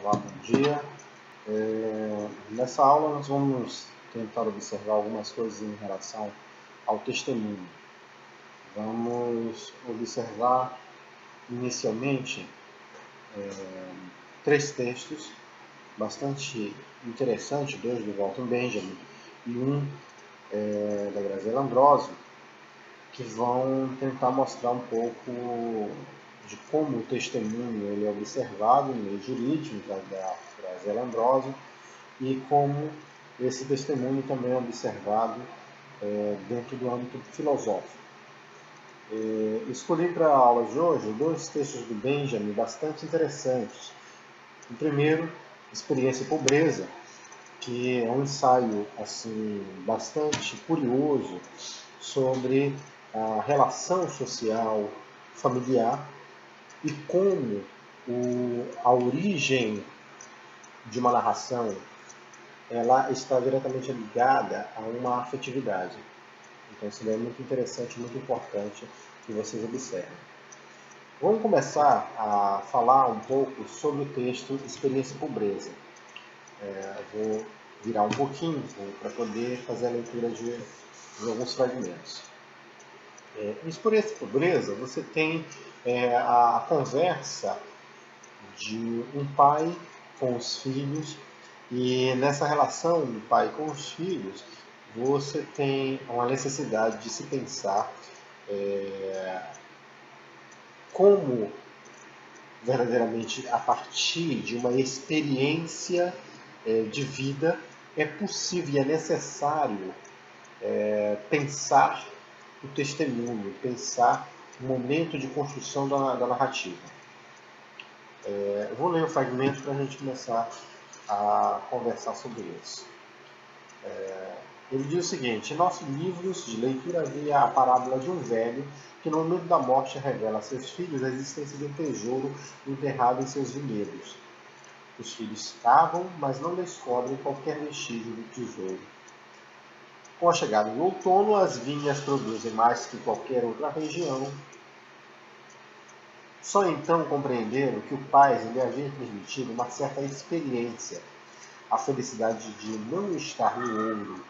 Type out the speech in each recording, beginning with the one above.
Olá, bom dia. Nessa aula nós vamos tentar observar algumas coisas em relação ao testemunho. Vamos observar inicialmente três textos bastante interessantes, dois do Walter Benjamin e um da Graziella Ambrosio, que vão tentar mostrar um pouco de como o testemunho ele é observado no meio jurídico da Graziella Ambrosio e como esse testemunho também é observado dentro do âmbito filosófico. Escolhi para a aula de hoje dois textos do Benjamin bastante interessantes. O primeiro, Experiência e Pobreza, que é um ensaio assim, bastante curioso sobre a relação social familiar e como a origem de uma narração ela está diretamente ligada a uma afetividade. Então isso é muito interessante, muito importante que vocês observem. Vamos começar a falar um pouco sobre o texto Experiência e Pobreza. Vou virar um pouquinho para poder fazer a leitura de alguns fragmentos. Em Experiência e Pobreza, você tem a conversa de um pai com os filhos, e nessa relação do pai com os filhos, você tem uma necessidade de se pensar como verdadeiramente a partir de uma experiência de vida é possível e é necessário pensar o testemunho, pensar o momento de construção da narrativa. Eu vou ler um fragmento para a gente começar a conversar sobre isso. Ele diz o seguinte: em nossos livros de leitura havia a parábola de um velho que no momento da morte revela a seus filhos a existência de um tesouro enterrado em seus vinhedos. Os filhos cavam, mas não descobrem qualquer vestígio do tesouro. Com a chegada do outono, as vinhas produzem mais que qualquer outra região. Só então compreenderam que o pai lhe havia transmitido uma certa experiência, a felicidade de não estar no ouro,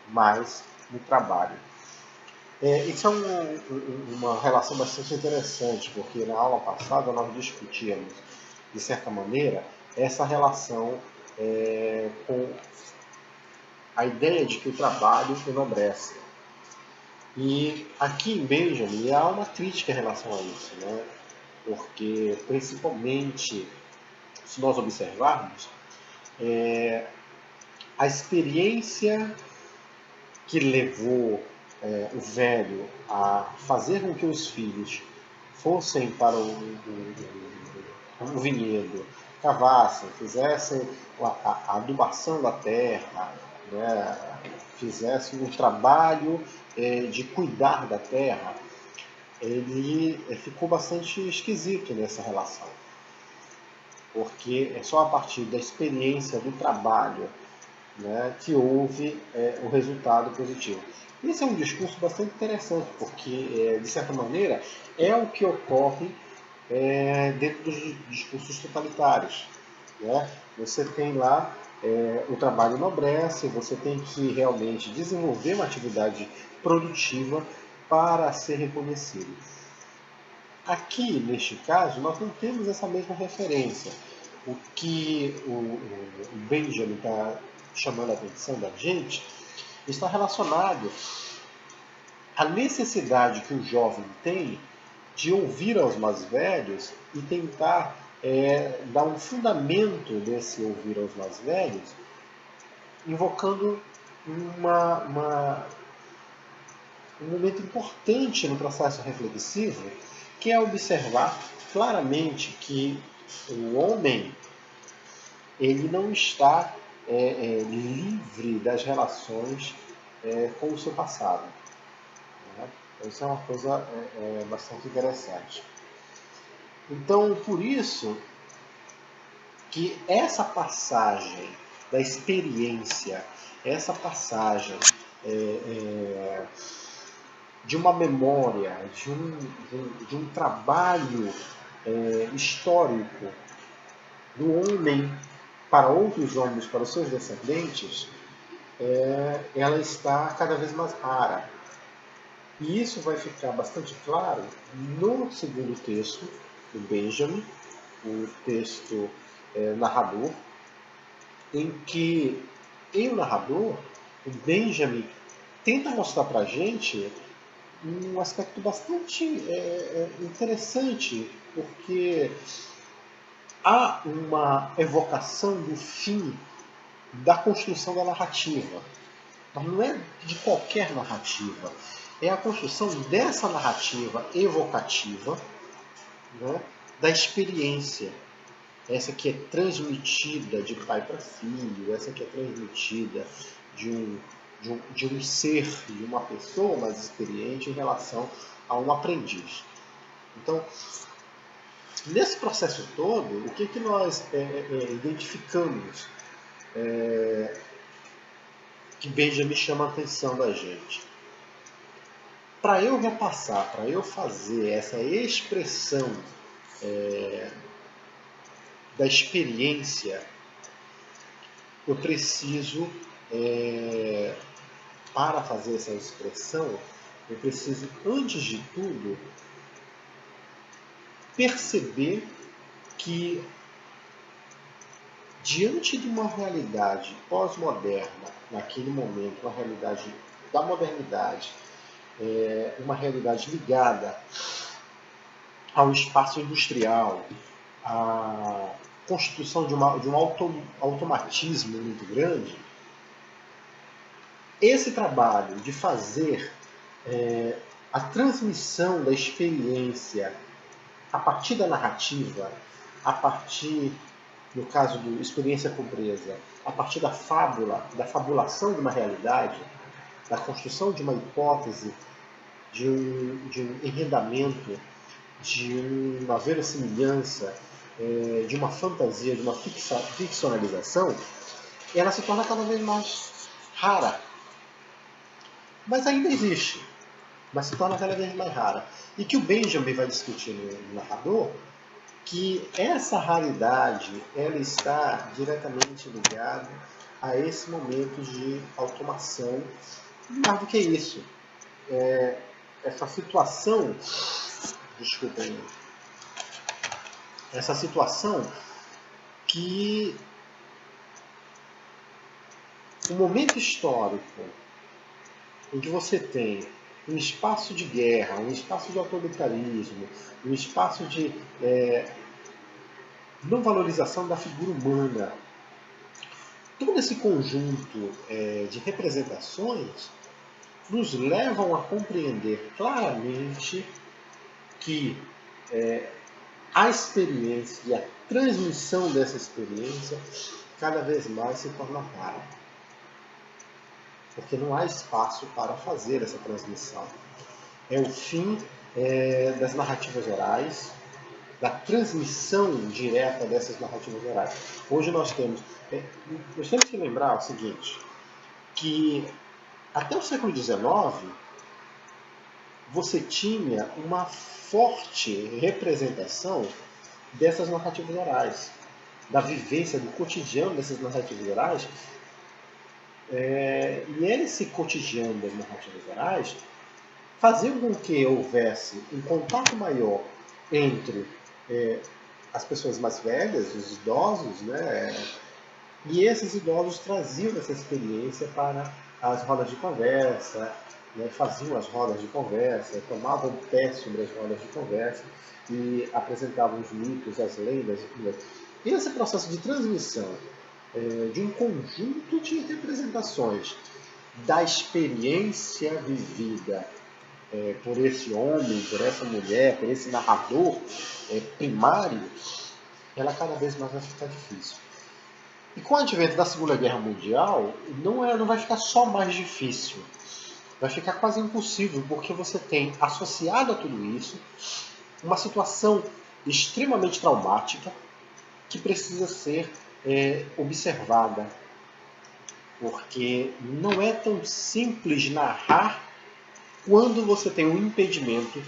mas no trabalho. Isso é uma relação bastante interessante, porque na aula passada nós discutíamos, de certa maneira, essa relação com a ideia de que o trabalho enobrece. E aqui em Benjamin há uma crítica em relação a isso, né? Porque, principalmente, se nós observarmos, a experiência que levou o velho a fazer com que os filhos fossem para o vinhedo, cavassem, fizessem a adubação da terra, né, fizessem um trabalho de cuidar da terra, ele ficou bastante esquisito nessa relação. Porque é só a partir da experiência do trabalho, né, que houve o resultado positivo. Esse é um discurso bastante interessante, porque, de certa maneira, é o que ocorre dentro dos discursos totalitários. Né? Você tem lá o trabalho enobrece, você tem que realmente desenvolver uma atividade produtiva para ser reconhecido. Aqui, neste caso, nós não temos essa mesma referência. O que o Benjamin está chamando a atenção da gente está relacionado à necessidade que o jovem tem de ouvir aos mais velhos e tentar dar um fundamento desse ouvir aos mais velhos, invocando um momento importante no processo reflexivo, que é observar claramente que o homem ele não está livre das relações com o seu passado. Né? Isso é uma coisa bastante interessante. Então, por isso que essa passagem da experiência, essa passagem de uma memória, de um trabalho histórico do homem para outros homens, para os seus descendentes, ela está cada vez mais rara. E isso vai ficar bastante claro no segundo texto do Benjamin, o texto narrador, em que o narrador, o Benjamin, tenta mostrar para a gente um aspecto bastante interessante, porque há uma evocação do fim da construção da narrativa. Mas não é de qualquer narrativa. É a construção dessa narrativa evocativa, né, da experiência. Essa que é transmitida de pai para filho, essa que é transmitida de um ser, de uma pessoa mais experiente em relação a um aprendiz. Então, nesse processo todo, o que nós identificamos que Benjamin chama a atenção da gente? Para eu repassar, para eu fazer essa expressão da experiência, eu preciso, para fazer essa expressão, eu preciso, antes de tudo, perceber que, diante de uma realidade pós-moderna, naquele momento, uma realidade da modernidade, uma realidade ligada ao espaço industrial, à constituição de um automatismo muito grande, esse trabalho de fazer a transmissão da experiência a partir da narrativa, a partir, no caso do Experiência com Presa, a partir da fábula, da fabulação de uma realidade, da construção de uma hipótese, de um enredamento, de uma verossimilhança, de uma fantasia, de uma ficcionalização, ela se torna cada vez mais rara. Mas ainda existe, mas se torna cada vez mais rara. E que o Benjamin vai discutir no narrador, que essa raridade ela está diretamente ligada a esse momento de automação. Mais do que isso, essa situação, desculpem, essa situação que o momento histórico em que você tem um espaço de guerra, um espaço de autoritarismo, um espaço de não valorização da figura humana, todo esse conjunto de representações nos levam a compreender claramente que a experiência e a transmissão dessa experiência cada vez mais se torna rara. Porque não há espaço para fazer essa transmissão. É o fim das narrativas orais, da transmissão direta dessas narrativas orais. Hoje nós temos que lembrar o seguinte, que até o século XIX você tinha uma forte representação dessas narrativas orais, da vivência, do cotidiano dessas narrativas orais. E esse cotidiano das narrativas orais fazia com que houvesse um contato maior entre as pessoas mais velhas, os idosos, né? E esses idosos traziam essa experiência para as rodas de conversa, né? Faziam as rodas de conversa, tomavam pé sobre as rodas de conversa e apresentavam os mitos, as lendas. E esse processo de transmissão de um conjunto de representações da experiência vivida por esse homem, por essa mulher, por esse narrador primário, ela cada vez mais vai ficar difícil. E com o advento da Segunda Guerra Mundial, não vai ficar só mais difícil, vai ficar quase impossível, porque você tem associado a tudo isso uma situação extremamente traumática que precisa ser observada, porque não é tão simples narrar quando você tem um impedimento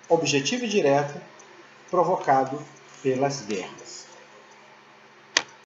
objetivo e direto provocado pelas guerras.